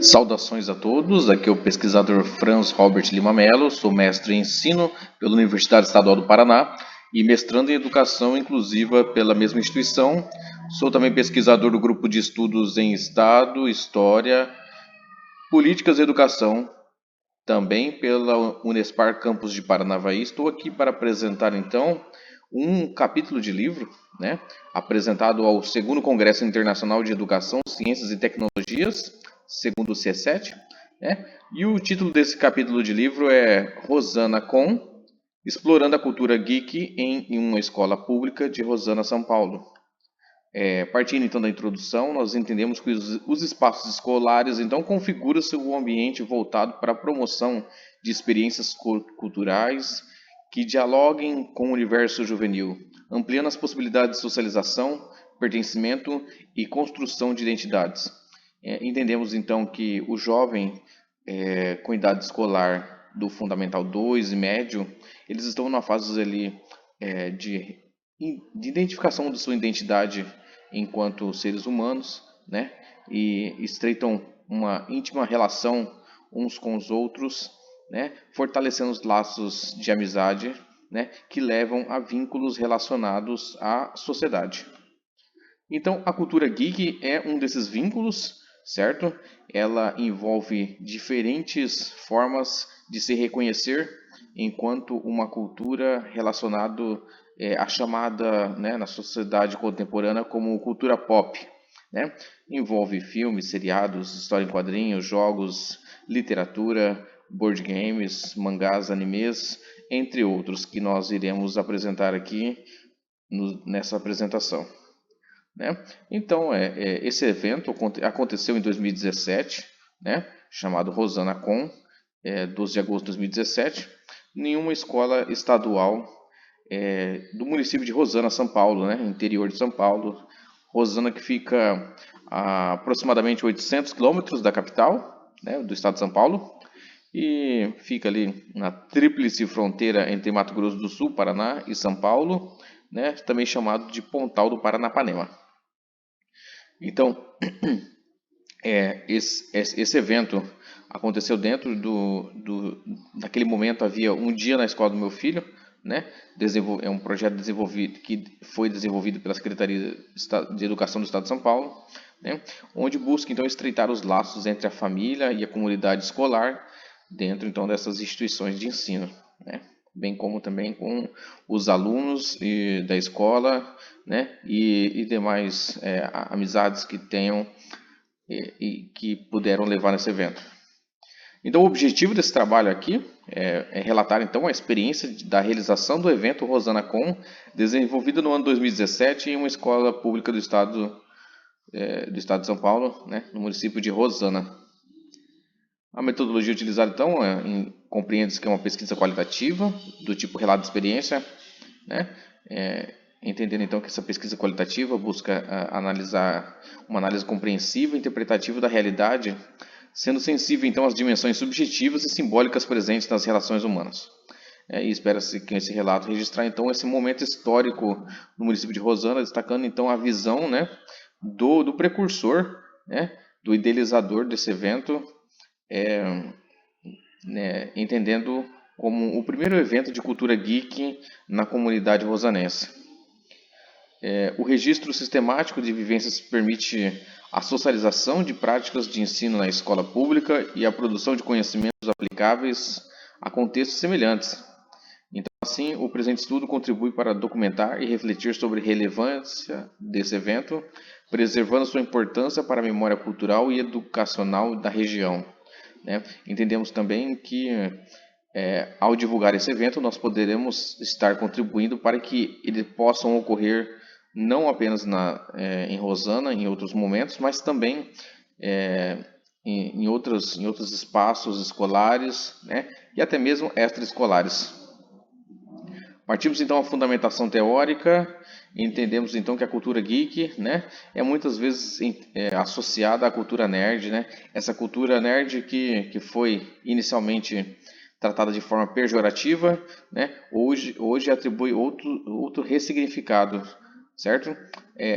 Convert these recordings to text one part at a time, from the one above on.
Saudações a todos, aqui é o pesquisador Franz Robert Lima Mello, sou mestre em ensino pela Universidade Estadual do Paraná e mestrando em educação inclusiva pela mesma instituição. Sou também pesquisador do grupo de estudos em Estado, História, Políticas e Educação, também pela Unespar Campus de Paranavaí. Estou aqui para apresentar então um capítulo de livro, apresentado ao segundo Congresso Internacional de Educação, Ciências e Tecnologias, segundo o C7, e o título desse capítulo de livro é Rosana Com, Explorando a Cultura Geek em uma Escola Pública de Rosana, São Paulo. Partindo então da introdução, nós entendemos que os espaços escolares então configuram-se um ambiente voltado para a promoção de experiências culturais que dialoguem com o universo juvenil, ampliando as possibilidades de socialização, pertencimento e construção de identidades. Entendemos então que o jovem com idade escolar do Fundamental 2 e médio, eles estão numa fase ali de identificação de sua identidade enquanto seres humanos, e estreitam uma íntima relação uns com os outros, fortalecendo os laços de amizade, que levam a vínculos relacionados à sociedade. Então, a cultura geek é um desses vínculos, certo? Ela envolve diferentes formas de se reconhecer enquanto uma cultura relacionada à chamada, na sociedade contemporânea como cultura pop. Envolve filmes, seriados, história em quadrinhos, jogos, literatura, board games, mangás, animes, entre outros que nós iremos apresentar aqui nessa apresentação. Então, esse evento aconteceu em 2017, chamado Rosana Com, 12 de agosto de 2017, em uma escola estadual do município de Rosana, São Paulo, interior de São Paulo. Rosana, que fica a aproximadamente 800 quilômetros da capital, do estado de São Paulo, e fica ali na tríplice fronteira entre Mato Grosso do Sul, Paraná e São Paulo, também chamado de Pontal do Paranapanema. Então, esse evento aconteceu dentro naquele momento havia um dia na escola do meu filho, é um projeto que foi desenvolvido pela Secretaria de Educação do Estado de São Paulo, onde busca então estreitar os laços entre a família e a comunidade escolar dentro então dessas instituições de ensino, bem como também com os alunos da escola, e demais amizades que tenham e que puderam levar nesse evento. Então, o objetivo desse trabalho aqui é relatar então a experiência da realização do evento Rosana Com, desenvolvido no ano 2017 em uma escola pública do estado de São Paulo, no município de Rosana. A metodologia utilizada então compreende-se que é uma pesquisa qualitativa do tipo relato de experiência, entendendo então que essa pesquisa qualitativa busca analisar uma análise compreensiva e interpretativa da realidade, sendo sensível então às dimensões subjetivas e simbólicas presentes nas relações humanas. E espera-se que esse relato registrar então esse momento histórico no município de Rosana, destacando então a visão do precursor, do idealizador desse evento, entendendo como o primeiro evento de cultura geek na comunidade rosanense. O registro sistemático de vivências permite a socialização de práticas de ensino na escola pública e a produção de conhecimentos aplicáveis a contextos semelhantes. Então, assim, o presente estudo contribui para documentar e refletir sobre a relevância desse evento, preservando sua importância para a memória cultural e educacional da região. Entendemos também que, ao divulgar esse evento, nós poderemos estar contribuindo para que eles possam ocorrer não apenas em Rosana, em outros momentos, mas também em outros espaços escolares, e até mesmo extraescolares. Partimos então da fundamentação teórica e entendemos então que a cultura geek, é muitas vezes associada à cultura nerd, Essa cultura nerd que foi inicialmente tratada de forma pejorativa, hoje atribui outro ressignificado, certo?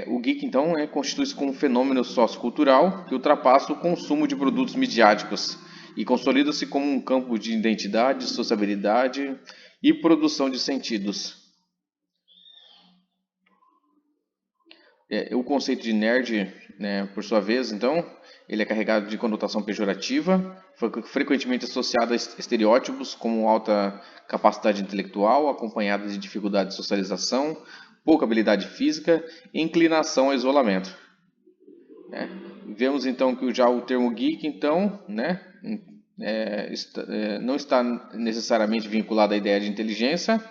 O geek, então, constitui-se como um fenômeno sociocultural que ultrapassa o consumo de produtos midiáticos e consolida-se como um campo de identidade, sociabilidade e produção de sentidos. O conceito de nerd, né, por sua vez, então, ele é carregado de conotação pejorativa, frequentemente associado a estereótipos como alta capacidade intelectual, acompanhada de dificuldade de socialização, pouca habilidade física e inclinação ao isolamento. Vemos então que já o termo geek, então, né, não está necessariamente vinculado à ideia de inteligência,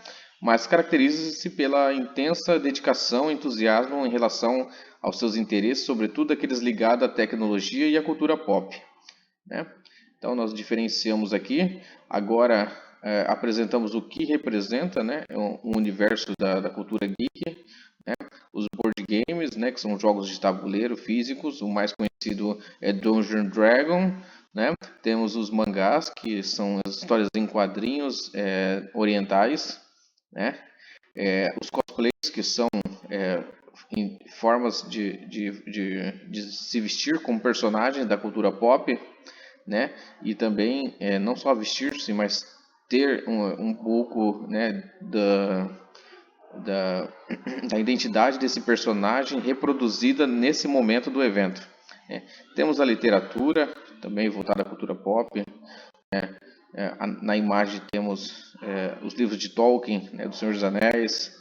mas caracteriza-se pela intensa dedicação e entusiasmo em relação aos seus interesses, sobretudo aqueles ligados à tecnologia e à cultura pop, né? Então nós diferenciamos aqui, agora apresentamos o que representa, né, o universo da cultura geek, né? Os board games, né, que são jogos de tabuleiro físicos, o mais conhecido é Dungeon Dragon, né? Temos os mangás, que são as histórias em quadrinhos orientais, né? Os cosplays, que são formas de se vestir como personagem da cultura pop, né? E também não só vestir-se, mas ter um pouco, né, da, da identidade desse personagem reproduzida nesse momento do evento. Temos a literatura, também voltada à cultura pop. Na imagem temos os livros de Tolkien, né, do Senhor dos Anéis,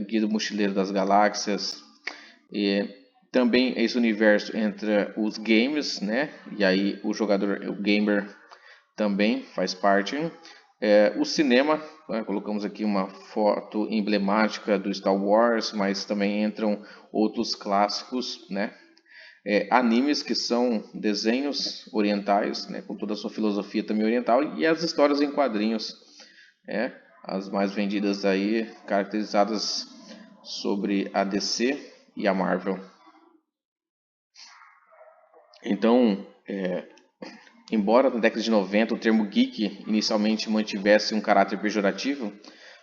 Guia do Mochileiro das Galáxias. E também esse universo entre os games, né? E aí o jogador, o gamer, também faz parte. O cinema, colocamos aqui uma foto emblemática do Star Wars, mas também entram outros clássicos, né? Animes, que são desenhos orientais, né, com toda a sua filosofia também oriental, e as histórias em quadrinhos, as mais vendidas aí, caracterizadas sobre a DC e a Marvel. Então, embora na década de 90 o termo geek inicialmente mantivesse um caráter pejorativo,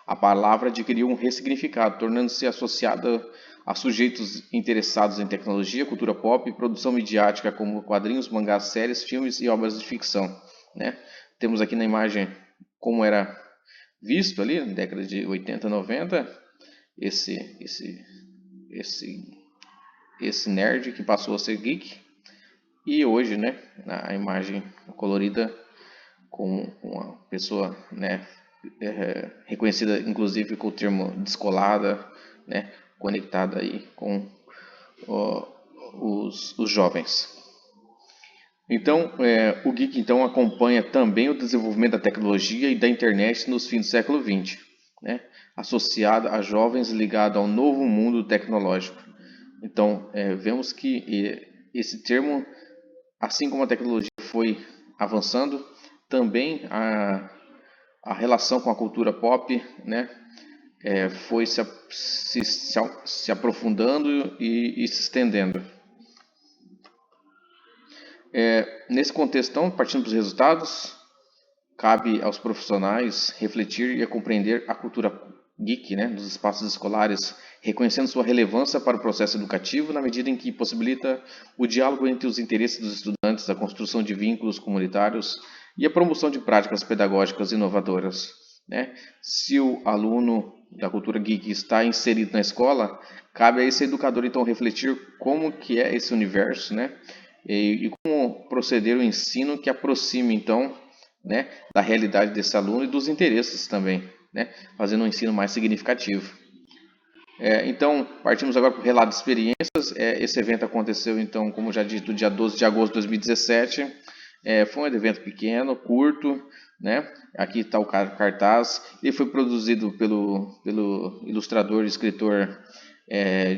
a palavra adquiriu um ressignificado, tornando-se associada a sujeitos interessados em tecnologia, cultura pop e produção midiática como quadrinhos, mangás, séries, filmes e obras de ficção, né? Temos aqui na imagem como era visto ali na década de 80, 90, esse nerd que passou a ser geek, e hoje, né, a imagem colorida com uma pessoa, né, reconhecida inclusive com o termo descolada, né, conectada aí com os jovens. Então, o geek então acompanha também o desenvolvimento da tecnologia e da internet nos fins do século XX, né, associada a jovens ligados ao novo mundo tecnológico. Então, vemos que esse termo, assim como a tecnologia foi avançando, também a relação com a cultura pop, né, foi se aprofundando e se estendendo. Nesse contexto, então, partindo dos resultados, cabe aos profissionais refletir e compreender a cultura geek, né, dos espaços escolares, reconhecendo sua relevância para o processo educativo na medida em que possibilita o diálogo entre os interesses dos estudantes, a construção de vínculos comunitários e a promoção de práticas pedagógicas inovadoras, né? Se o aluno da cultura geek está inserido na escola, cabe a esse educador então refletir como que é esse universo, né? E como proceder o ensino que aproxime então, né, da realidade desse aluno e dos interesses também, né, fazendo um ensino mais significativo. Então, partimos agora para o relato de experiências. Esse evento aconteceu, então, como já dito, dia 12 de agosto de 2017. Foi um evento pequeno, curto, né? Aqui está o cartaz. Ele foi produzido pelo ilustrador e escritor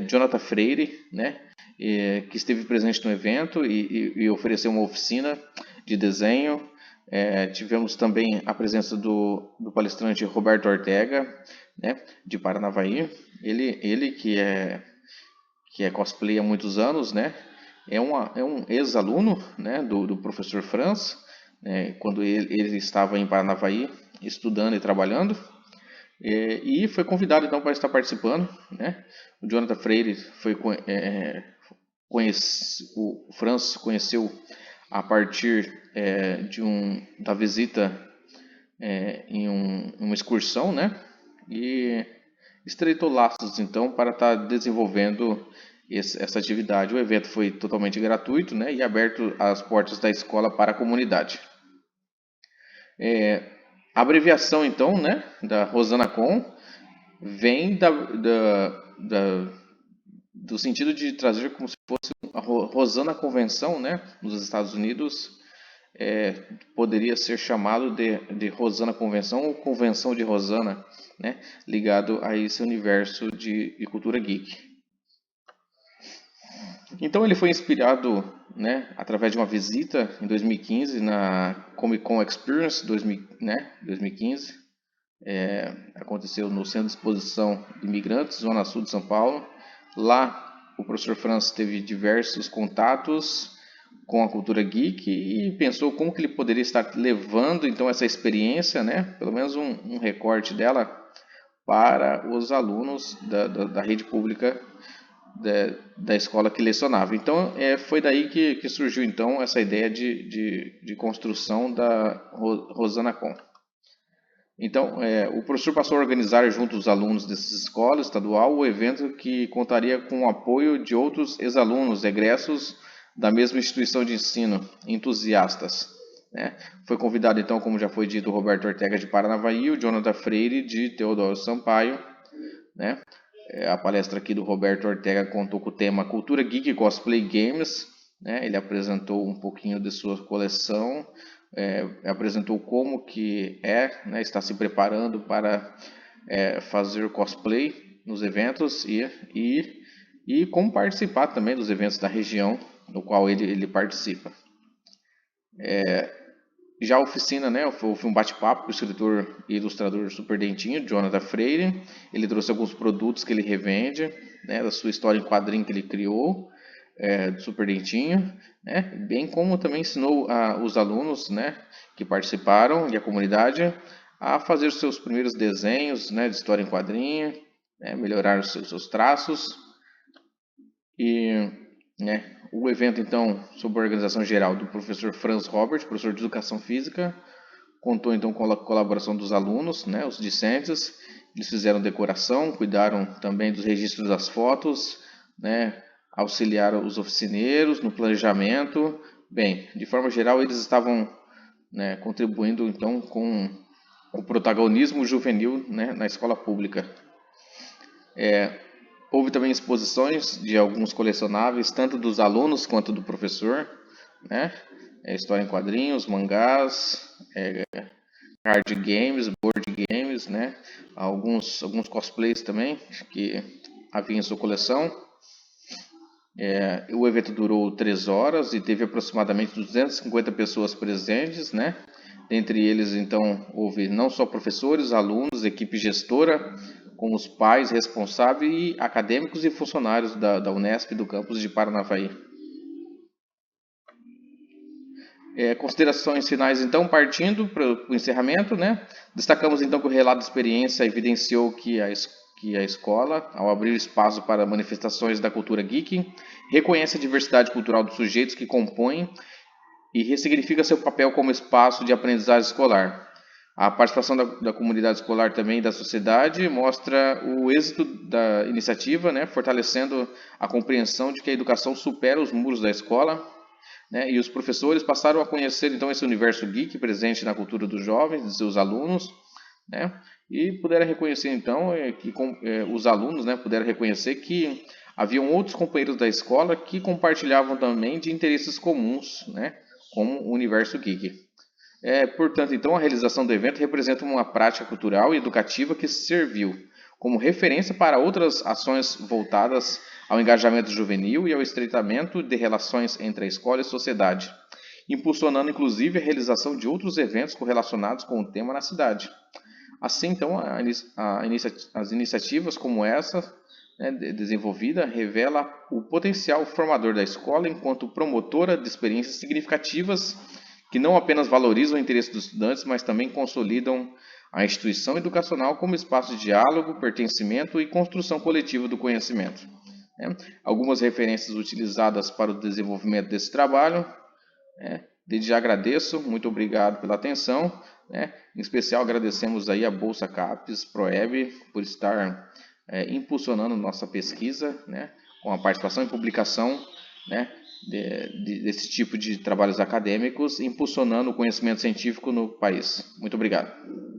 Jonathan Freire, né? Que esteve presente no evento e ofereceu uma oficina de desenho. Tivemos também a presença do palestrante Roberto Ortega, né, de Paranavaí. Ele que é cosplay há muitos anos, né? É um ex-aluno, né, do professor Franz, né, quando ele estava em Paranavaí estudando e trabalhando. E foi convidado então para estar participando, né? O Jonathan Freire o Franz conheceu a partir da visita em uma excursão, né? E estreitou laços então para estar desenvolvendo essa atividade. O evento foi totalmente gratuito, né? E aberto as portas da escola para a comunidade. A abreviação então, né? Da RosanaCon vem do sentido de trazer como se fosse a Rosana Convenção, né? Nos Estados Unidos. Poderia ser chamado de Rosana Convenção ou Convenção de Rosana, né? Ligado a esse universo de cultura geek. Então ele foi inspirado, né, através de uma visita em 2015 na Comic Con Experience 2015. Aconteceu no Centro de Exposição de Imigrantes, Zona Sul de São Paulo. Lá o professor Franz teve diversos contatos com a cultura geek e pensou como que ele poderia estar levando então essa experiência, né, pelo menos um recorte dela, para os alunos da rede pública da escola que lecionava. Então foi daí que surgiu então essa ideia de construção da RosanaCon. Então, o professor passou a organizar junto aos alunos dessa escola estadual o evento que contaria com o apoio de outros ex-alunos egressos da mesma instituição de ensino, entusiastas, né? Foi convidado, então, como já foi dito, o Roberto Ortega de Paranavaí, o Jonathan Freire de Teodoro Sampaio, né? A palestra aqui do Roberto Ortega contou com o tema Cultura Geek e Cosplay Games, né? Ele apresentou um pouquinho de sua coleção, apresentou como que né, está se preparando para fazer cosplay nos eventos e como participar também dos eventos da região no qual ele participa. Já a oficina, né, foi um bate-papo com o escritor e ilustrador Super Dentinho, Jonathan Freire. Ele trouxe alguns produtos que ele revende, né, da sua história em quadrinho que ele criou, do Super Dentinho, né, bem como também ensinou os alunos, né, que participaram e a comunidade a fazer os seus primeiros desenhos, né, de história em quadrinho, né, melhorar os seus traços. E, né, o evento, então, sob a organização geral do professor Franz Robert, professor de Educação Física, contou, então, com a colaboração dos alunos, né, os discentes. Eles fizeram decoração, cuidaram também dos registros das fotos, né, auxiliaram os oficineiros no planejamento. Bem, de forma geral, eles estavam, né, contribuindo, então, com o protagonismo juvenil, né, na escola pública. Houve também exposições de alguns colecionáveis, tanto dos alunos quanto do professor, né? História em quadrinhos, mangás, card games, board games, né? Alguns cosplays também que havia em sua coleção. O evento durou 3 horas e teve aproximadamente 250 pessoas presentes, né? Dentre eles, então, houve não só professores, alunos, equipe gestora, como os pais responsáveis e acadêmicos e funcionários da Unesp do campus de Paranavaí. Considerações finais, então, partindo para o encerramento, né? Destacamos, então, que o relato de experiência evidenciou que a escola, ao abrir espaço para manifestações da cultura geek, reconhece a diversidade cultural dos sujeitos que compõem e ressignifica seu papel como espaço de aprendizagem escolar. A participação da comunidade escolar também da sociedade mostra o êxito da iniciativa, né, fortalecendo a compreensão de que a educação supera os muros da escola, né, e os professores passaram a conhecer então esse universo geek presente na cultura dos jovens, de seus alunos, né, e puderam reconhecer então os alunos, né, puderam reconhecer que haviam outros companheiros da escola que compartilhavam também de interesses comuns, né, como o universo geek. Portanto, então, a realização do evento representa uma prática cultural e educativa que serviu como referência para outras ações voltadas ao engajamento juvenil e ao estreitamento de relações entre a escola e a sociedade, impulsionando inclusive a realização de outros eventos correlacionados com o tema na cidade. Assim, então, as iniciativas como essa, né, desenvolvida, revela o potencial formador da escola enquanto promotora de experiências significativas que não apenas valorizam o interesse dos estudantes, mas também consolidam a instituição educacional como espaço de diálogo, pertencimento e construção coletiva do conhecimento. Algumas referências utilizadas para o desenvolvimento desse trabalho. Desde já agradeço, muito obrigado pela atenção. Em especial agradecemos aí a Bolsa CAPES Proeb por estar impulsionando nossa pesquisa, com a participação em publicação desse tipo de trabalhos acadêmicos, impulsionando o conhecimento científico no país. Muito obrigado.